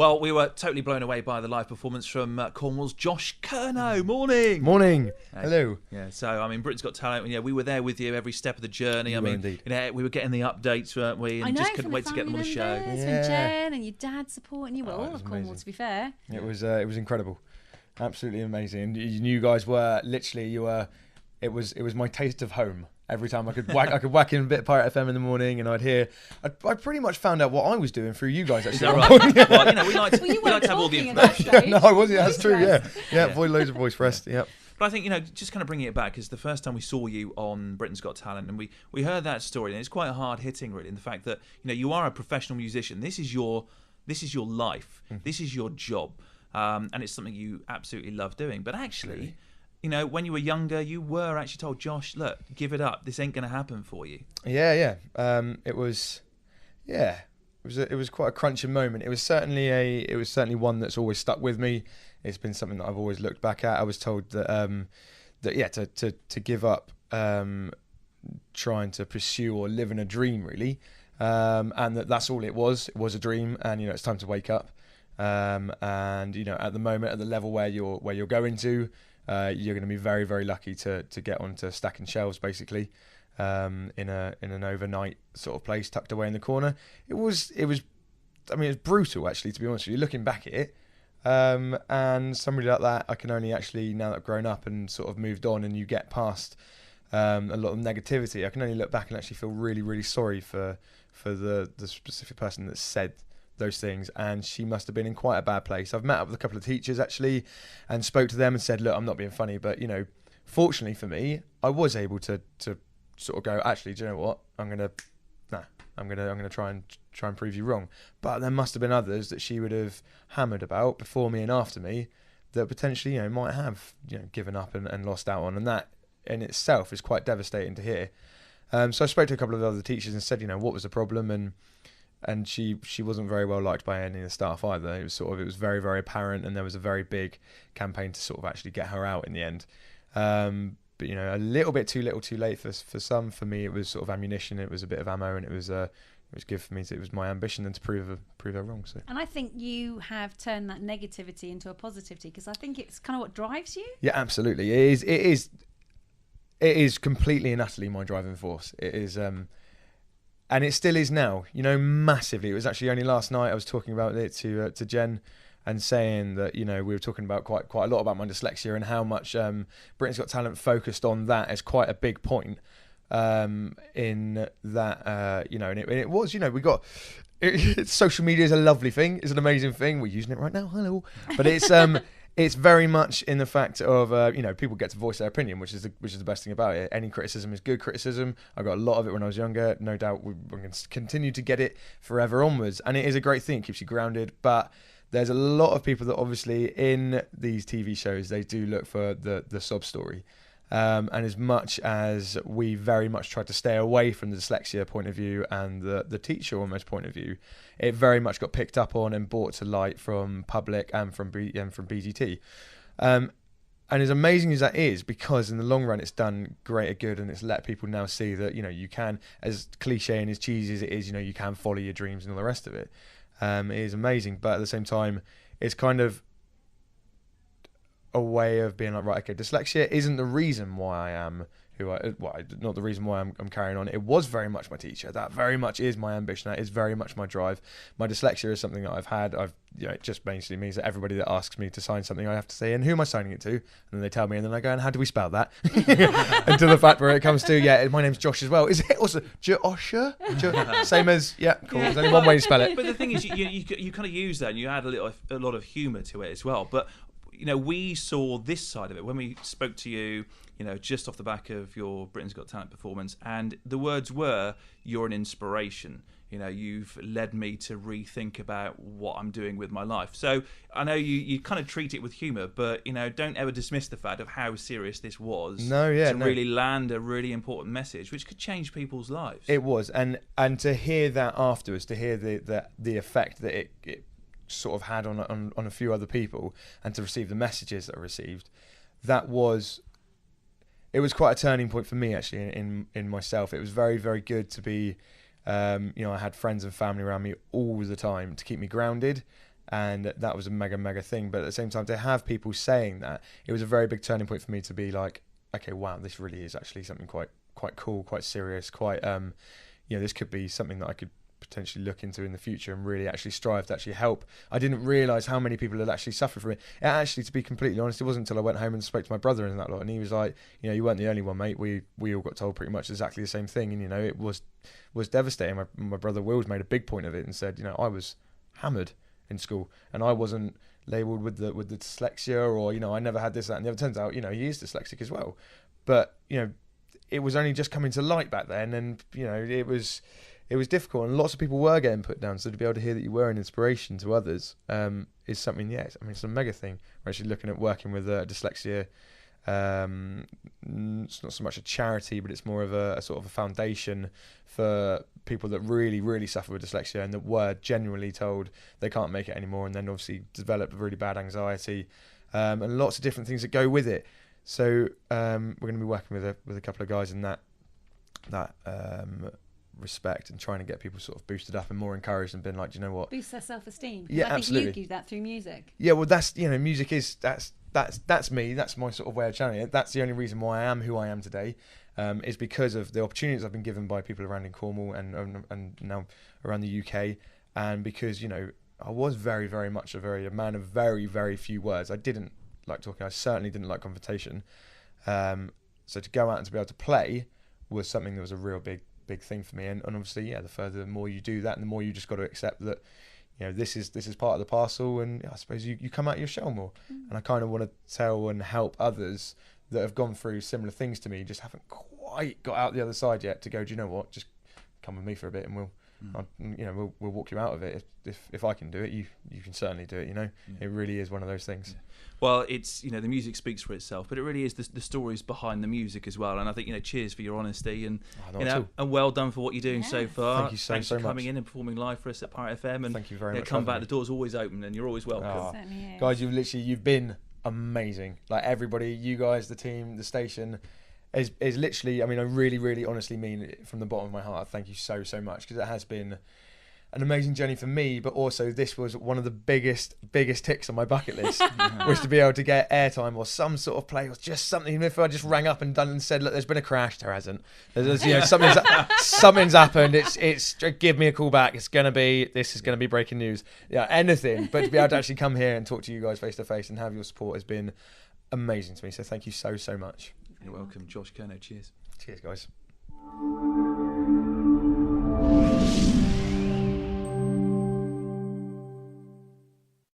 Well, we were totally blown away by the live performance from Cornwall's Josh Curnow. Morning. Morning. Hello. Yeah, so, I mean, Britain's Got Talent. Yeah, we were there with you every step of the journey. Indeed. We were getting the updates, weren't we? And just couldn't wait to get them on the show. From Jen and your dad supporting you. Well, all of Cornwall, amazing. to be fair. It was incredible. Absolutely amazing. And you guys were literally, it was my taste of home. Every time I could whack in a bit of Pirate FM in the morning, and I pretty much found out what I was doing through you guys. Actually, is that right? Well, we like to have all the information. No, I wasn't. That's true. Yeah. Avoid loads of voice rest. Yeah. But I think, just kind of bringing it back, because the first time we saw you on Britain's Got Talent, and we heard that story, and it's quite hard hitting, really, in the fact that you are a professional musician. This is your life. This is your job, and it's something you absolutely love doing. But actually, when you were younger, you were actually told, Josh, look, give it up. This ain't going to happen for you. Yeah. It was quite a crunching moment. It was certainly one that's always stuck with me. It's been something that I've always looked back at. I was told that to give up trying to pursue or live in a dream, really, and that's all it was. It was a dream, and it's time to wake up. And at the moment, at the level where you're going to. You're going to be very, very lucky to get onto stacking shelves, basically, in an overnight sort of place tucked away in the corner. It was brutal, actually, to be honest with you, looking back at it. And somebody like that, I can only actually, now that I've grown up and sort of moved on, and you get past a lot of negativity, I can only look back and actually feel really, really sorry for the specific person that said those things, and she must have been in quite a bad place. I've met up with a couple of teachers actually and spoke to them and said, look, I'm not being funny, but fortunately for me, I was able to sort of go, actually, do you know what, I'm gonna try and prove you wrong. But there must have been others that she would have hammered about before me and after me that potentially might have given up and lost out on, and that in itself is quite devastating to hear. So I spoke to a couple of other teachers and said, what was the problem, and she wasn't very well liked by any of the staff either. It was very, very apparent, and there was a very big campaign to sort of actually get her out in the end. But a little bit too little, too late for some. For me, it was sort of ammunition. It was a bit of ammo, and it was good for me. It was my ambition then to prove her wrong. So. And I think you have turned that negativity into a positivity, because I think it's kind of what drives you. Yeah, absolutely. It is completely and utterly my driving force. It is. And it still is now, massively. It was actually only last night I was talking about it to Jen, and saying that, we were talking about quite a lot about my dyslexia and how much Britain's Got Talent focused on that as quite a big point in that, and it was, social media is a lovely thing. It's an amazing thing. We're using it right now. Hello. But it's very much in the fact of people get to voice their opinion, which is the best thing about it. Any criticism is good criticism. I got a lot of it when I was younger. No doubt we're going to continue to get it forever onwards, and it is a great thing. It keeps you grounded. But there's a lot of people that obviously in these TV shows, they do look for the sob story. And as much as we very much try to stay away from the dyslexia point of view and the teacher almost point of view, it very much got picked up on and brought to light from public and from BGT. And as amazing as that is, because in the long run it's done greater good, and it's let people now see that you can, as cliche and as cheesy as it is, you can follow your dreams and all the rest of it. It is amazing, but at the same time, it's kind of a way of being like, right, okay, dyslexia isn't the reason why I am not the reason why I'm carrying on. It was very much my teacher. That very much is my ambition. That is very much my drive. My dyslexia is something that I've had. It just basically means that everybody that asks me to sign something, I have to say, and who am I signing it to? And then they tell me, and then I go, and how do we spell that? And to the fact where it comes to, my name's Josh as well. Is it also Josha? Same as, cool. There's only one way to spell it. But the thing is, you kind of use that, and you add a lot of humour to it as well. But we saw this side of it when we spoke to you, just off the back of your Britain's Got Talent performance, and the words were, you're an inspiration. You've led me to rethink about what I'm doing with my life. So I know you kind of treat it with humour, but, don't ever dismiss the fact of how serious this was. Really land a really important message, which could change people's lives. It was. And to hear that afterwards, to hear the effect that it sort of had on a few other people, and to receive the messages that I received, it was quite a turning point for me actually in myself. It was very, very good to be I had friends and family around me all the time to keep me grounded, and that was a mega thing. But at the same time, to have people saying that, it was a very big turning point for me to be like, okay, wow, this really is actually something quite cool, quite serious, quite this could be something that I could potentially look into in the future and really actually strive to actually help. I didn't realise how many people had actually suffered from it. Actually, to be completely honest, it wasn't until I went home and spoke to my brother and that lot, and he was like, you weren't the only one, mate. We all got told pretty much exactly the same thing, and it was devastating. My brother Will's made a big point of it and said, I was hammered in school and I wasn't labelled with the dyslexia, or I never had this, that, and the other. Turns out, he is dyslexic as well, but it was only just coming to light back then, and it was difficult, and lots of people were getting put down. So to be able to hear that you were an inspiration to others is something. It's a mega thing. We're actually looking at working with dyslexia. It's not so much a charity, but it's more of a sort of a foundation for people that really, really suffer with dyslexia and that were genuinely told they can't make it anymore, and then obviously develop really bad anxiety and lots of different things that go with it. So we're going to be working with a couple of guys in that respect, and trying to get people sort of boosted up and more encouraged and been like, do you know what? Boost their self-esteem. Yeah, I think absolutely. you do that through music. Yeah, well, that's music is that's me. That's my sort of way of channeling it. That's the only reason why I am who I am today, is because of the opportunities I've been given by people around in Cornwall and now around the UK, and because I was very, very much a man of very, very few words. I didn't like talking. I certainly didn't like confrontation. So to go out and to be able to play was something that was a real big thing for me. And obviously, the more you do that, and the more you just got to accept that, this is part of the parcel. And I suppose you come out your shell more. And I kind of want to tell and help others that have gone through similar things to me, just haven't quite got out the other side yet, to go, do you know what? Just come with me for a bit, and we'll walk you out of it. If I can do it, you can certainly do it. It really is one of those things. Yeah. Well, it's the music speaks for itself, but it really is the stories behind the music as well. And I think cheers for your honesty, and and well done for what you're doing so far. Thank you so Thanks for coming much. in and performing live for us at Pirate FM. And thank you very much. Come back. The door's always open, and you're always welcome. Guys, you've been amazing. Like everybody, you guys, the team, the station. Is literally, I really, really honestly mean it from the bottom of my heart. Thank you so much, because it has been an amazing journey for me, but also this was one of the biggest ticks on my bucket list, was to be able to get airtime or some sort of play or just something. Even if I just rang up and said, look, there's been a crash. There hasn't. There's something's happened. It's give me a call back. This is gonna be breaking news. Yeah, anything. But to be able to actually come here and talk to you guys face to face and have your support has been amazing to me. So thank you so much. You're welcome. Josh Curnow, cheers. Cheers, guys.